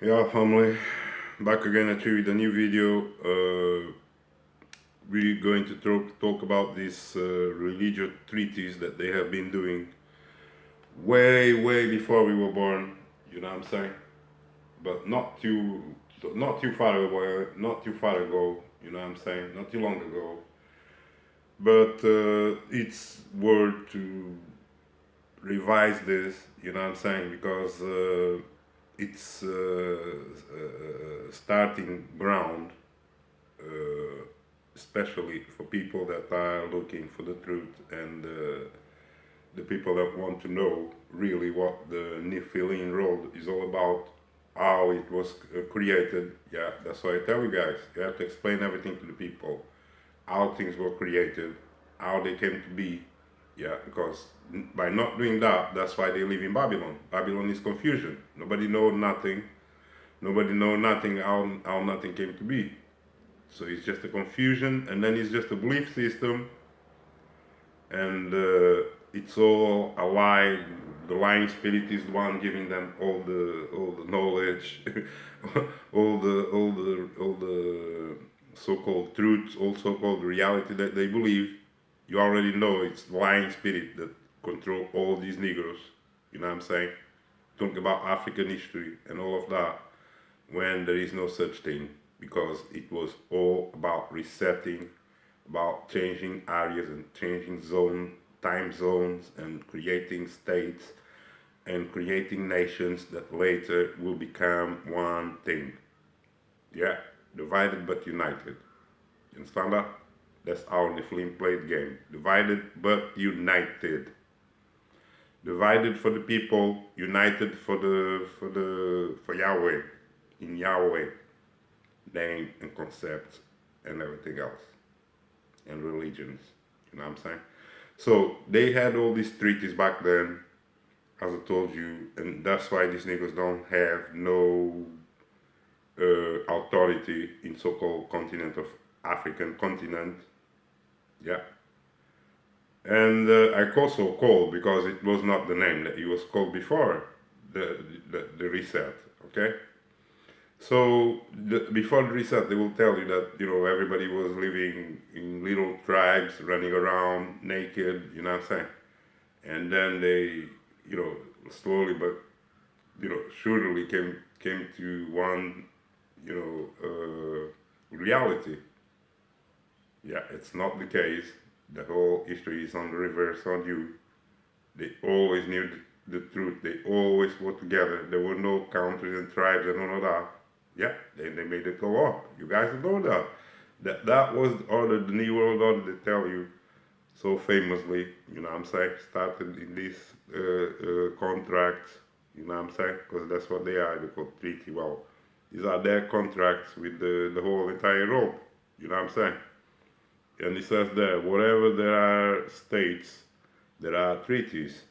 Yeah, family, back again at you with a new video. We're going to talk about this religious treaties that they have been doing way before we were born. You know what I'm saying? But not too far away, not too far ago. You know what I'm saying? Not too long ago. But it's worth to revise this. You know what I'm saying? Because it's starting ground, especially for people that are looking for the truth and the people that want to know really what the Nefilim road is all about, how it was created. Yeah, that's why I tell you guys, you have to explain everything to the people, how things were created, how they came to be. Yeah, because by not doing that, that's why they live in Babylon. Babylon is confusion. Nobody know nothing. Nobody know nothing how nothing came to be. So it's just a confusion, and then it's just a belief system, and it's all a lie. The lying spirit is the one giving them all the knowledge, all the so-called truths, all so-called reality that they believe. You already know it's the lying spirit that control all these Negroes. You know what I'm saying? Talk about African history and all of that, when there is no such thing, because it was all about resetting, about changing areas and changing time zones, and creating states and creating nations that later will become one thing. Yeah, divided but united. You understand that? That's how Nefilim played the game. Divided but united. Divided for the people, united for Yahweh, in Yahweh name and concept and everything else, and religions. You know what I'm saying? So they had all these treaties back then, as I told you, and that's why these niggas don't have no authority in so-called continent of African continent. Yeah, and I also called because it was not the name that he was called before the reset. Okay, so before the reset, they will tell you that everybody was living in little tribes, running around naked. You know what I'm saying? And then they, slowly but surely came to one, reality. Yeah, it's not the case. The whole history is on the reverse on you. They always knew the truth. They always were together. There were no countries and tribes and all of that. Yeah, they made it go up. You guys know that. That was the order, the New World Order, they tell you so famously, you know what I'm saying, started in these contracts, you know what I'm saying, because that's what they are, they call treaty. Well, these are their contracts with the whole entire Europe, you know what I'm saying. And it says there, wherever there are states, there are treaties.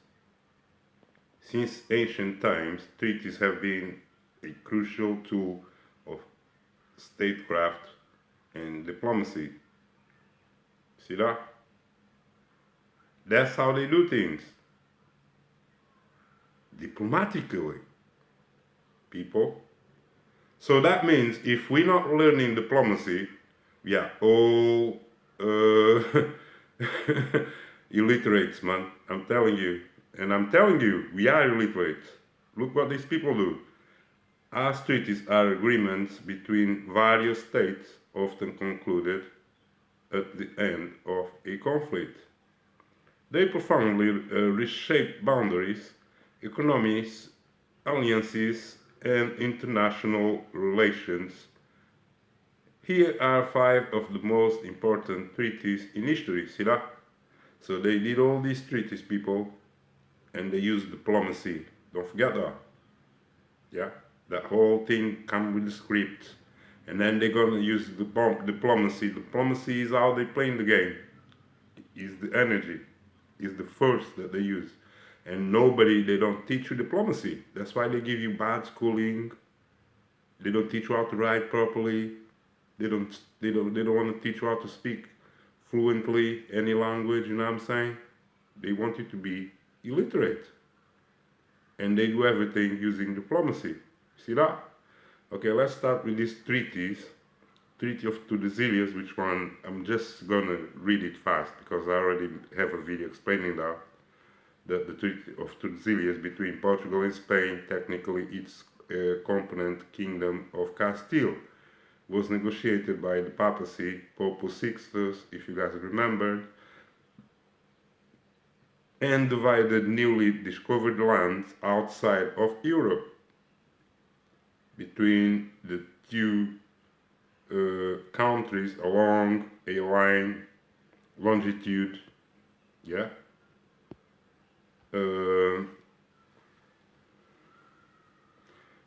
Since ancient times, treaties have been a crucial tool of statecraft and diplomacy. See that? That's how they do things. Diplomatically, people. So that means if we're not learning diplomacy, we are all illiterates, man. I'm telling you. And I'm telling you, we are illiterate. Look what these people do. As treaties are agreements between various states, often concluded at the end of a conflict. They profoundly reshape boundaries, economies, alliances, and international relations. Here are five of the most important treaties in history. See that? So they did all these treaties, people, and they used diplomacy. Don't forget that. Yeah, that whole thing come with the script, and then they're gonna use diplomacy. Diplomacy is how they play in the game. Is the energy, is the force that they use, and they don't teach you diplomacy. That's why they give you bad schooling. They don't teach you how to write properly. They don't want to teach you how to speak fluently any language. You know what I'm saying? They want you to be illiterate, and they do everything using diplomacy. See that? Okay, let's start with these treaties. Treaty of Tordesillas, which one? I'm just gonna read it fast because I already have a video explaining that. The Treaty of Tordesillas between Portugal and Spain, technically its component Kingdom of Castile, was negotiated by the papacy, Pope Sixtus, if you guys remember, and divided newly discovered lands outside of Europe between the two countries along a line longitude, yeah, uh,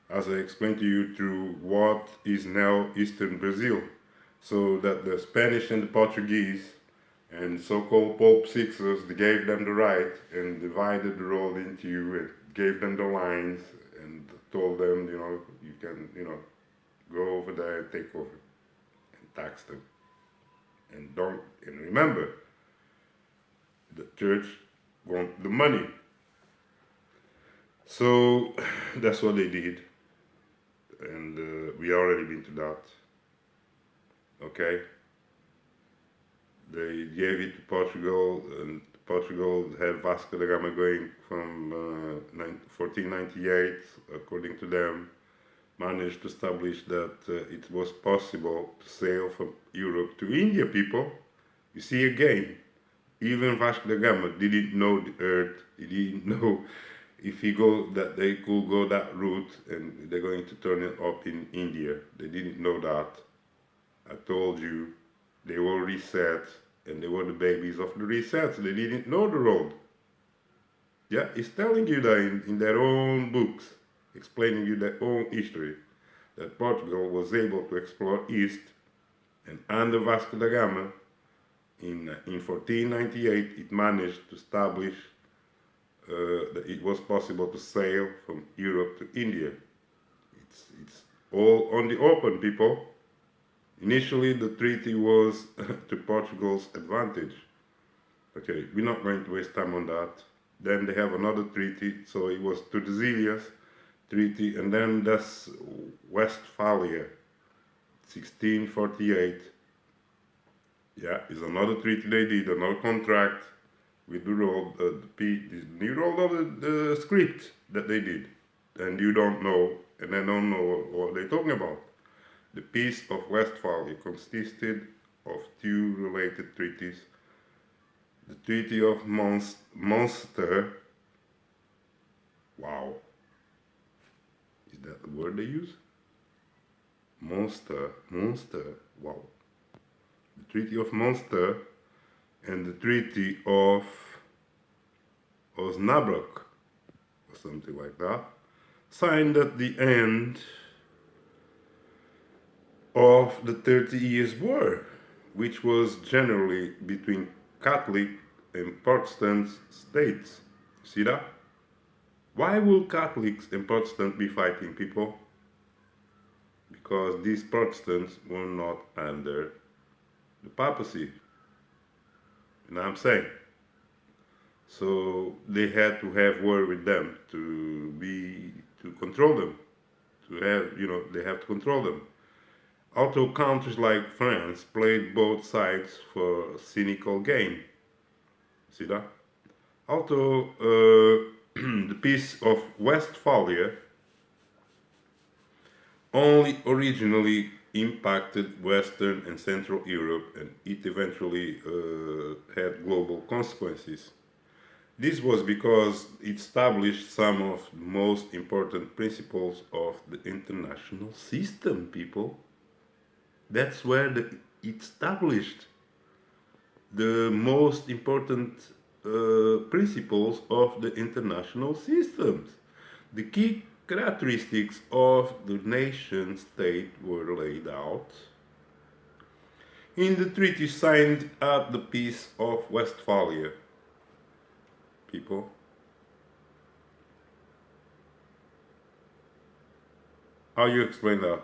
as I explained to you, through what is now eastern Brazil, so that the Spanish and the Portuguese and so-called Pope Sixtus, they gave them the right and divided the road into and gave them the lines and told them, you can, go over there and take over and tax them. And remember, the church want the money. So that's what they did. And we already been to that. Okay? They gave it to Portugal, and Portugal had Vasco da Gama going from 1498, according to them, managed to establish that it was possible to sail from Europe to India, people. You see again, even Vasco da Gama didn't know the earth, he didn't know if he go that they could go that route and they're going to turn it up in India. They didn't know that. I told you, they were reset and they were the babies of the resets. They didn't know the road. Yeah, it's telling you that in their own books, explaining you their own history, that Portugal was able to explore east, and under Vasco da Gama, in 1498, it managed to establish that it was possible to sail from Europe to India. It's all on the open, people. Initially, the treaty was to Portugal's advantage. Okay, we're not going to waste time on that. Then they have another treaty, so it was Tordesillas Treaty, and then that's Westphalia, 1648. Yeah, it's another treaty they did, another contract with the road, you rolled out the script that they did, and you don't know, and I don't know what they're talking about. The Peace of Westphalia consisted of two related treaties. The Treaty of Munster. Wow. Is that the word they use? Munster. Wow. The Treaty of Munster and the Treaty of Osnabrück, or something like that, signed at the end of the 30 Years' War, which was generally between Catholic and Protestant states. See that? Why will Catholics and Protestants be fighting, people? Because these Protestants were not under the papacy. You know what I'm saying? So they had to have war with them to control them. They have to control them. Although countries like France played both sides for a cynical game. See that? Although the Peace of Westphalia only originally impacted Western and Central Europe, and it eventually had global consequences. This was because it established some of the most important principles of the international system, people. That's where it established the most important principles of the international systems. The key characteristics of the nation state were laid out in the treaty signed at the Peace of Westphalia. People, how you explain that?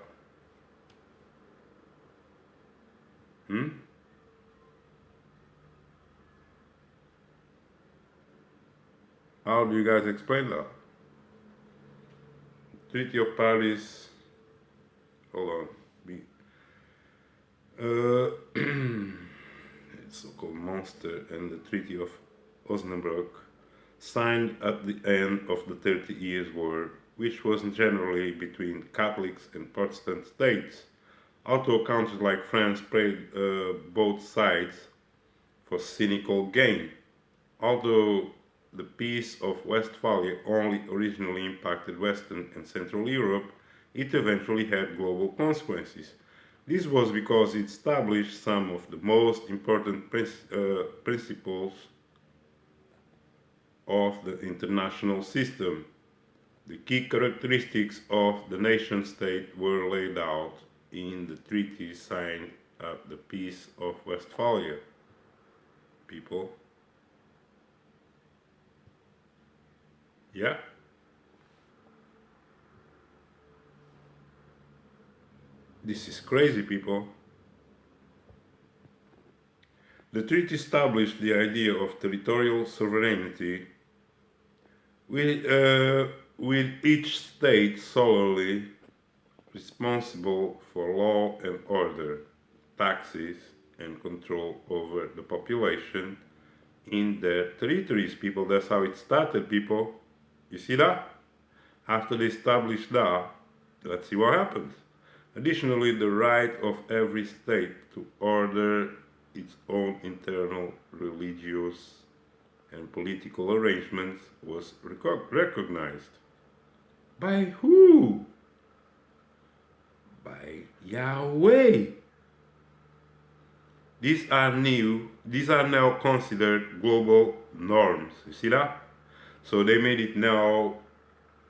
How do you guys explain that? Treaty of Paris hold on. Uh, so-called Munster and the Treaty of Osnabrück, signed at the end of the 30 Years' War, which was generally between Catholics and Protestant states, although countries like France played both sides for cynical gain. Although the Peace of Westphalia only originally impacted Western and Central Europe, it eventually had global consequences. This was because it established some of the most important principles of the international system. The key characteristics of the nation state were laid out in the treaty signed at the Peace of Westphalia. People. Yeah? This is crazy, people. The treaty established the idea of territorial sovereignty with each state solely responsible for law and order, taxes, and control over the population in their territories, people. That's how it started, people. You see that? After they established that, let's see what happens. Additionally, the right of every state to order its own internal religious and political arrangements was recognized. By who? By Yahweh. These are now considered global norms. You see that? So they made it now,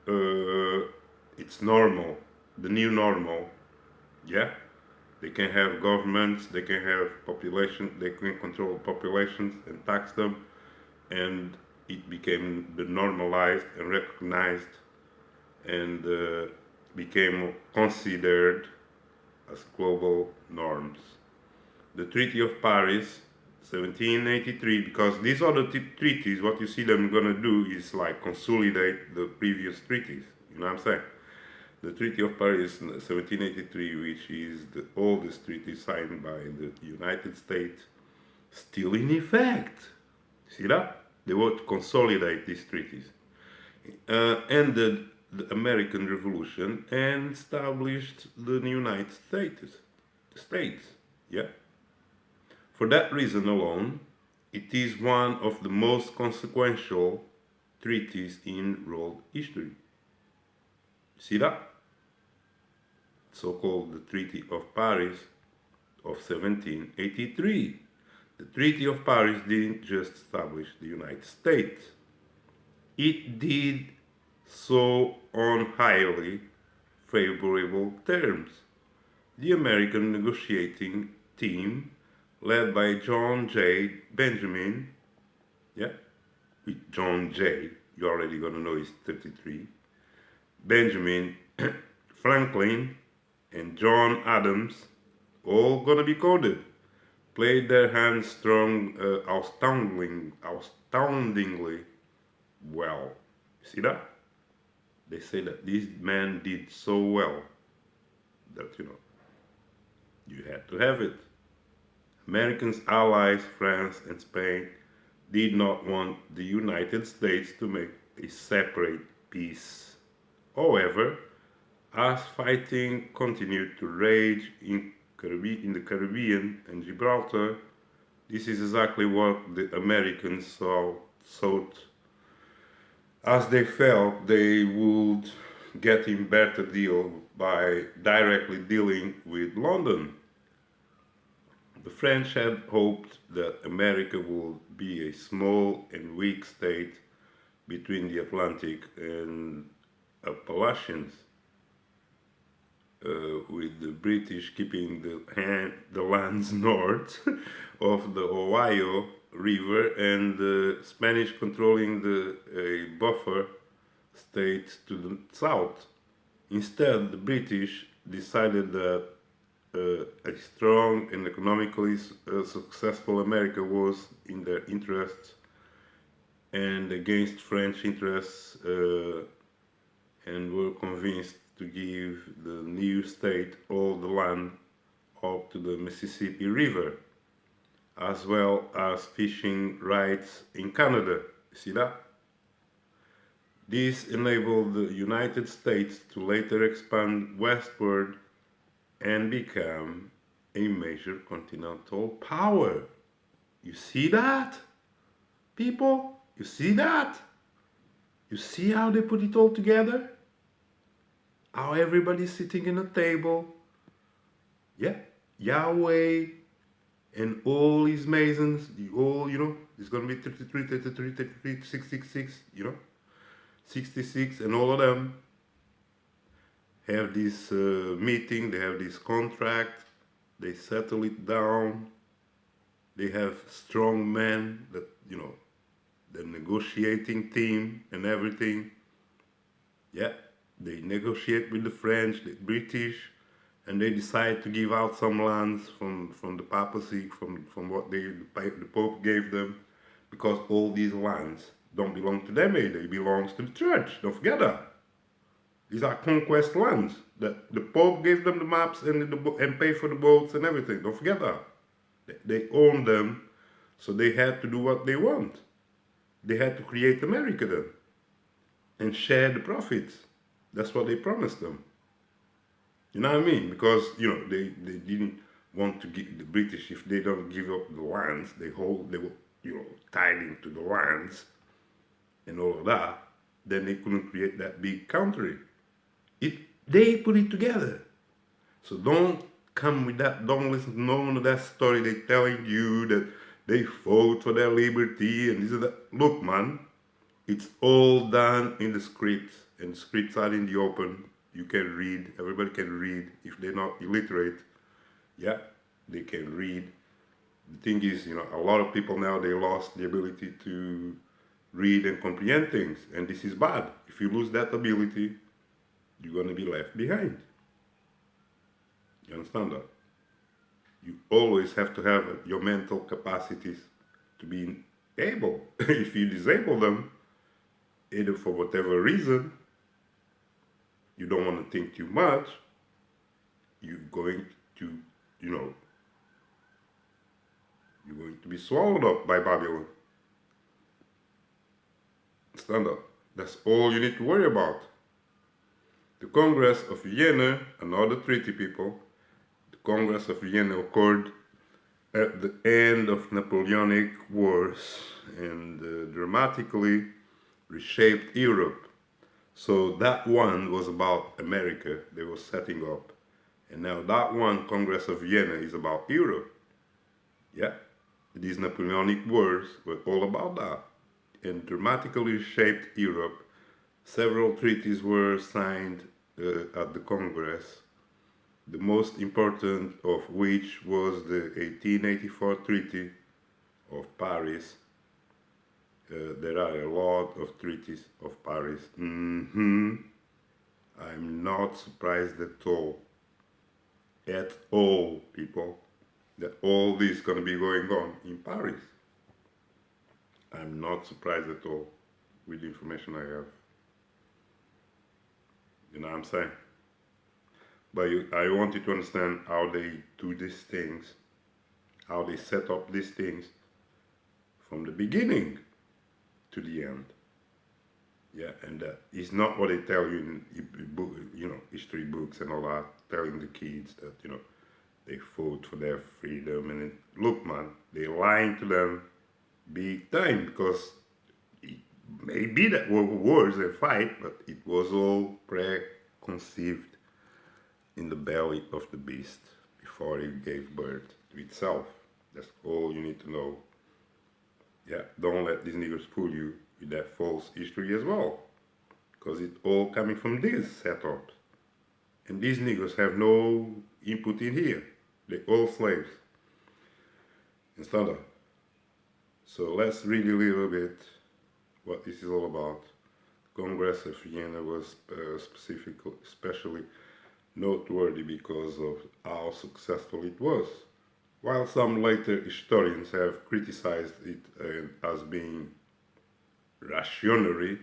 it's normal, the new normal. Yeah? They can have governments, they can have population, they can control populations and tax them, and it became the normalized and recognized and became considered as global norms. The Treaty of Paris, 1783, because these are the treaties, what you see them gonna do is like consolidate the previous treaties, you know what I'm saying? The Treaty of Paris 1783, which is the oldest treaty signed by the United States, still in effect. See that? They want to consolidate these treaties. Ended the American Revolution and established the United States. Yeah. For that reason alone, it is one of the most consequential treaties in world history. See that? So-called the Treaty of Paris of 1783. The Treaty of Paris didn't just establish the United States. It did so on highly favorable terms. The American negotiating team, led by John J. Benjamin, yeah, with John J., you're already gonna know he's 33, Benjamin Franklin, and John Adams, all gonna be coded, played their hands astoundingly well. See that? They say that these men did so well that, you had to have it. Americans, allies, France, and Spain did not want the United States to make a separate peace. However, as fighting continued to rage in the Caribbean and Gibraltar, this is exactly what the Americans sought, as they felt they would get a better deal by directly dealing with London. The French had hoped that America would be a small and weak state between the Atlantic and Appalachians, with the British keeping the lands north of the Ohio River and the Spanish controlling a buffer state to the south. Instead, the British decided that a strong and economically successful America was in their interests and against French interests, and were convinced to give the new state all the land up to the Mississippi River, as well as fishing rights in Canada. See that? This enabled the United States to later expand westward and become a major continental power. You see that, people? You see that? You see how they put it all together? How everybody's sitting in a table. Yeah, Yahweh and all his masons, the whole, it's going to be 33, 33, 33, 666, 66, and all of them have this meeting, they have this contract, they settle it down, they have strong men that, the negotiating team and everything. Yeah, they negotiate with the French, the British, and they decide to give out some lands from the papacy, from what the Pope gave them, because all these lands don't belong to them, they belong to the church. Don't forget that. These are conquest lands that the Pope gave them the maps and pay for the boats and everything. Don't forget that. They own them, so they had to do what they want. They had to create America then and share the profits. That's what they promised them. You know what I mean? Because, they didn't want to give the British, if they don't give up the lands, they were, tied into the lands and all of that, then they couldn't create that big country. They put it together. So don't come with that, don't listen to none of that story they telling you that they fought for their liberty and this and that. Look, man, it's all done in the scripts, and the scripts are in the open. You can read, everybody can read. If they're not illiterate, yeah, they can read. The thing is, a lot of people now, they lost the ability to read and comprehend things, and this is bad. If you lose that ability, you're going to be left behind. You understand that? You always have to have your mental capacities to be able. If you disable them, either for whatever reason, you don't want to think too much, you're going to, you're going to be swallowed up by Babylon. Stand up. That's all you need to worry about. The Congress of Vienna, another treaty, people, the Congress of Vienna occurred at the end of Napoleonic Wars and dramatically reshaped Europe. So that one was about America, they were setting up. And now that one, Congress of Vienna, is about Europe. Yeah, these Napoleonic Wars were all about that and dramatically reshaped Europe. Several treaties were signed at the Congress, the most important of which was the 1884 Treaty of Paris. There are a lot of treaties of Paris. I'm not surprised at all, people, that all this is going to be going on in Paris. I'm not surprised at all with the information I have. You know what I'm saying? But I want you to understand how they do these things, how they set up these things from the beginning to the end. Yeah, and it's not what they tell you in history books and all that, telling the kids that, they fought for their freedom. And look, man, they're lying to them big time, because it may be that wars and fight, but it was all preconceived in the belly of the beast before it gave birth to itself. That's all you need to know. Yeah, don't let these niggers fool you with that false history as well, because it's all coming from these setups. And these niggers have no input in here. They're all slaves. Instead of. So let's read a little bit what this is all about. Congress of Vienna was especially noteworthy because of how successful it was. While some later historians have criticized it as being reactionary,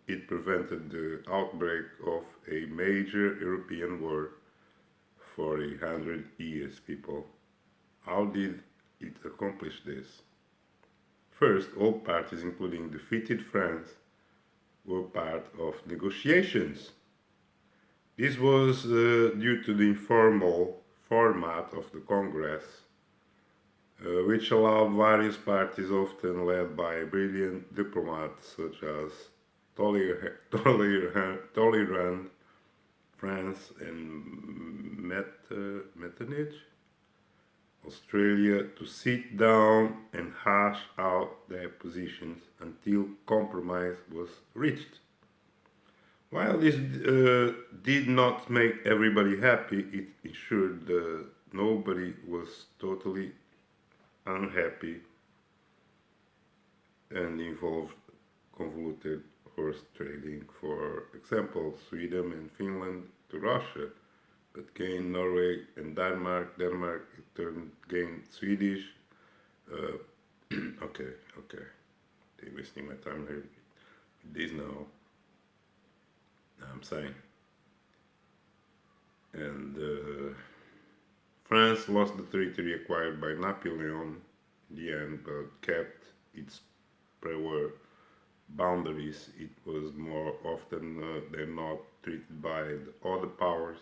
it prevented the outbreak of a major European war for 100 years, people. How did it accomplish this? First, all parties, including defeated France, were part of negotiations. This was due to the informal format of the Congress, which allowed various parties, often led by brilliant diplomats such as Talleyrand, France, and Metternich, Australia, to sit down and hash out their positions until compromise was reached. While this did not make everybody happy, it ensured that nobody was totally unhappy and involved convoluted horse trading. For example, Sweden and Finland to Russia, but gained Norway and Denmark. Denmark in turn gained Swedish. Okay, they're wasting my time here with this now. I'm saying. And France lost the territory acquired by Napoleon in the end, but kept its pre-war boundaries. It was more often than not treated by the other powers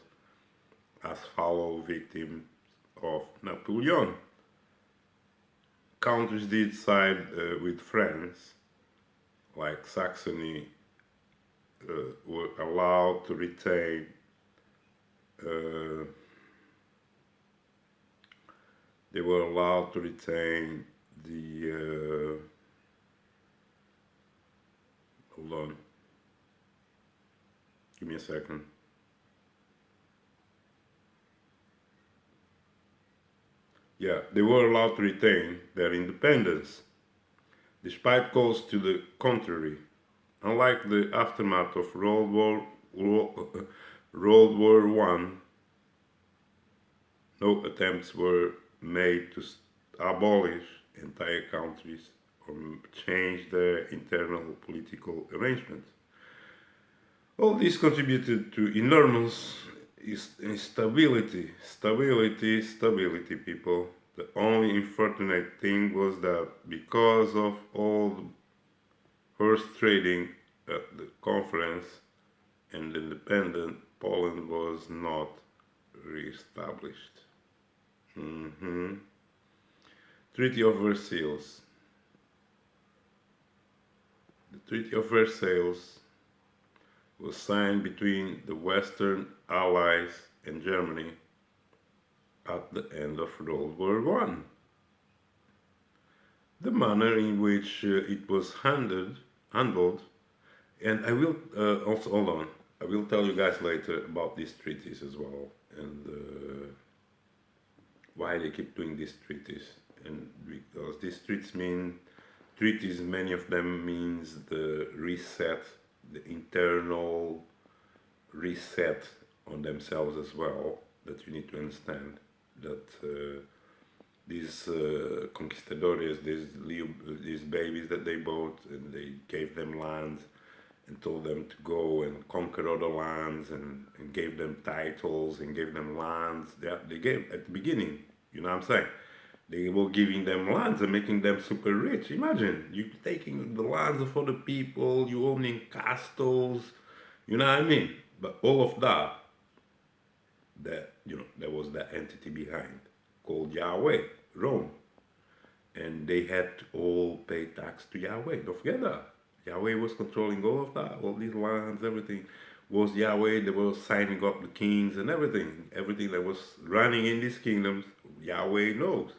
as fellow victims of Napoleon. Countries did side with France, like Saxony, were allowed to retain they were allowed to retain the hold on, give me a second. Yeah, they were allowed to retain their independence, despite calls to the contrary. Unlike the aftermath of World War I, no attempts were made to abolish entire countries or change their internal political arrangements. All this contributed to enormous instability. Stability, people. The only unfortunate thing was that because of all the horse trading at the conference and independent, Poland was not re-established. Treaty of Versailles. The Treaty of Versailles was signed between the Western Allies and Germany at the end of World War I. The manner in which it was handled, and I will also, hold on, I will tell you guys later about these treaties as well, and why they keep doing these treaties. And because these treaties, many of them means the reset, the internal reset on themselves as well, that you need to understand that these conquistadores, these babies that they bought, and they gave them lands and told them to go and conquer other lands, and gave them titles and gave them lands. They gave at the beginning, you know what I'm saying? They were giving them lands and making them super rich. Imagine, you taking the lands of other people, you owning castles, you know what I mean? But all of that, there was that entity behind called Yhwh, Rome. And they had to all pay tax to Yhwh. Don't forget that. Yhwh was controlling all of that, all these lands, everything was Yhwh. They were signing up the kings and everything. Everything that was running in these kingdoms, Yhwh knows.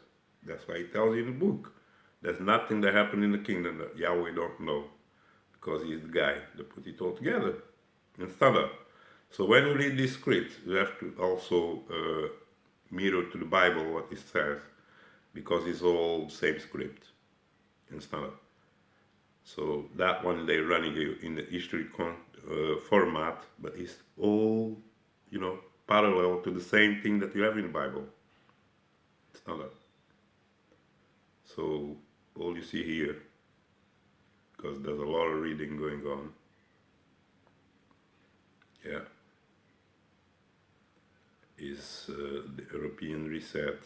That's why he tells you in the book. There's nothing that happened in the kingdom that Yhwh don't know, because he's the guy that put it all together and stand up. So when you read this script, you have to also mirror to the Bible what it says, because it's all same script and stand up. So that one they're running in the history format, but it's all, parallel to the same thing that you have in the Bible. Stand up. So all you see here, because there's a lot of reading going on, yeah, is the European reset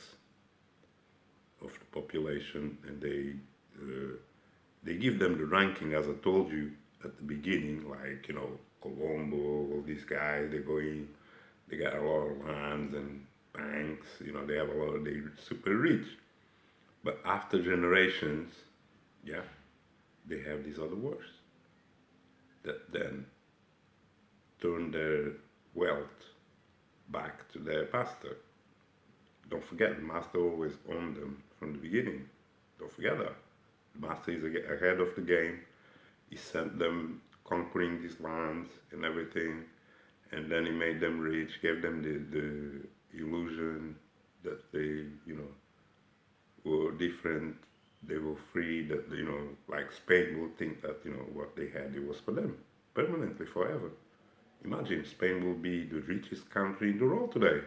of the population, and they give them the ranking as I told you at the beginning, like Colombo, all these guys, they got a lot of lands and banks, they have a lot of, they're super rich. But after generations, yeah, they have these other wars that then turn their wealth back to their master. Don't forget, the master always owned them from the beginning. Don't forget that. The master is ahead of the game. He sent them conquering these lands and everything, and then he made them rich, gave them the illusion that they, were different, they were free, that, like Spain would think that, what they had, it was for them, permanently, forever. Imagine, Spain will be the richest country in the world today,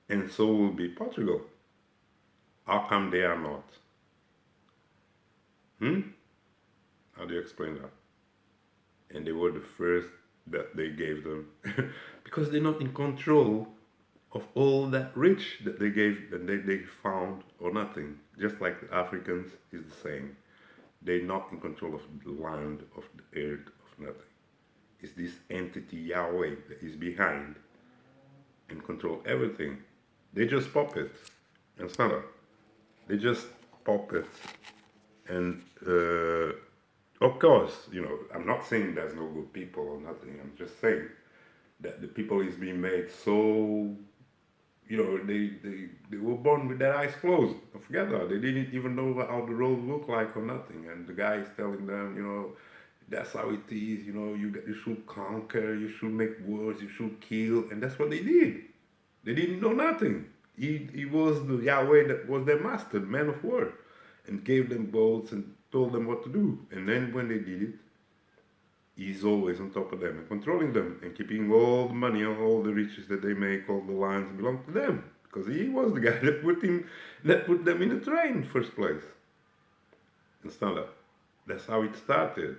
and so will be Portugal. How come they are not? Hmm? How do you explain that? And they were the first that they gave them because they're not in control of all that rich that they gave that they found or nothing. Just like the Africans is the same. They're not in control of the land, of the earth, of nothing. It's this entity Yahweh that is behind and control everything. They just puppets. And it's not a, they just puppets. And of course, I'm not saying there's no good people or nothing. I'm just saying that the people is being made so, they were born with their eyes closed. Don't forget that. They didn't even know how the road looked like or nothing. And the guy is telling them, that's how it is. You should conquer, you should make wars, you should kill. And that's what they did. They didn't know nothing. He was the Yahweh that was their master, the man of war, and gave them boats and told them what to do. And then when they did it, he's always on top of them and controlling them and keeping all the money, all the riches that they make, all the lands belong to them. Because he was the guy that put them in the train in the first place. Understand that? That's how it started.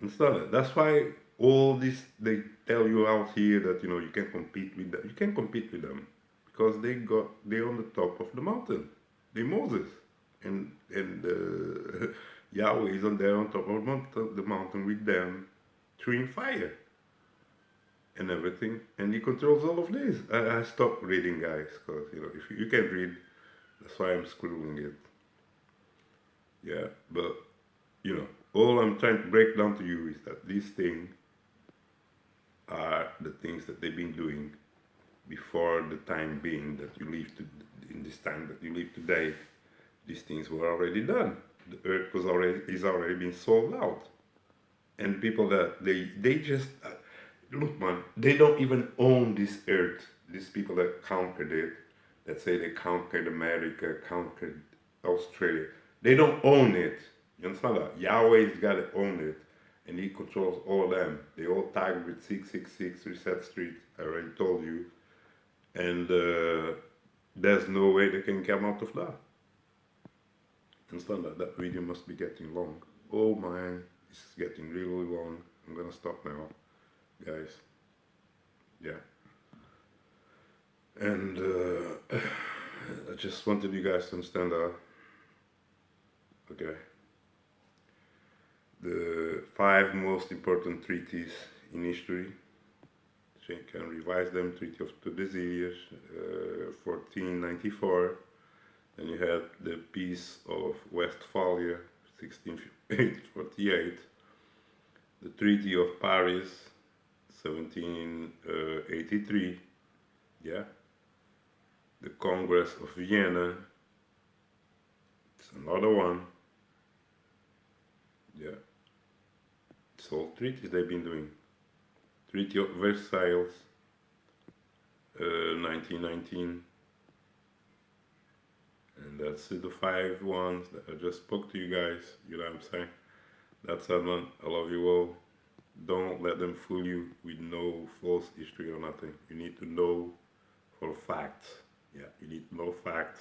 Understand that? That's why all this they tell you out here that you can compete with them. You can't compete with them because they're on the top of the mountain. They Moses and Yahweh is on there on top of the mountain with them, throwing fire and everything, and he controls all of this. I stopped reading, guys, because if you can't read, that's why I'm scrolling it. Yeah, but all I'm trying to break down to you is that these things are the things that they've been doing before the time being that you live in this time that you live today. These things were already done. The earth is already been sold out, and people that they just look, man. They don't even own this earth. These people that conquered it, that say they conquered America, conquered Australia, they don't own it. You understand that? Yahweh's got to own it, and He controls all of them. They all tagged with 666 Reset Street. I already told you, and there's no way they can come out of that. Understand that? That video must be getting long. Oh my, it's getting really long. I'm gonna stop now, guys. Yeah, and I just wanted you guys to understand that. Okay. The 5 most important treaties in history. So you can revise them. Treaty of Tordesillas, 1494. Then you had the Peace of Westphalia, 1648. The Treaty of Paris, 1783. Yeah. The Congress of Vienna. It's another one. Yeah. It's all treaties they've been doing. Treaty of Versailles, 1919. And that's the 5 ones that I just spoke to you guys. You know what I'm saying? That's it, man. I love you all. Don't let them fool you with no false history or nothing. You need to know for facts. Yeah, you need to know facts.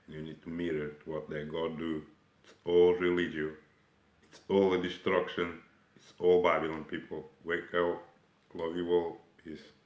And you need to mirror what their God do. It's all religion. It's all a destruction. It's all Babylon, people. Wake up. Love you all. Peace.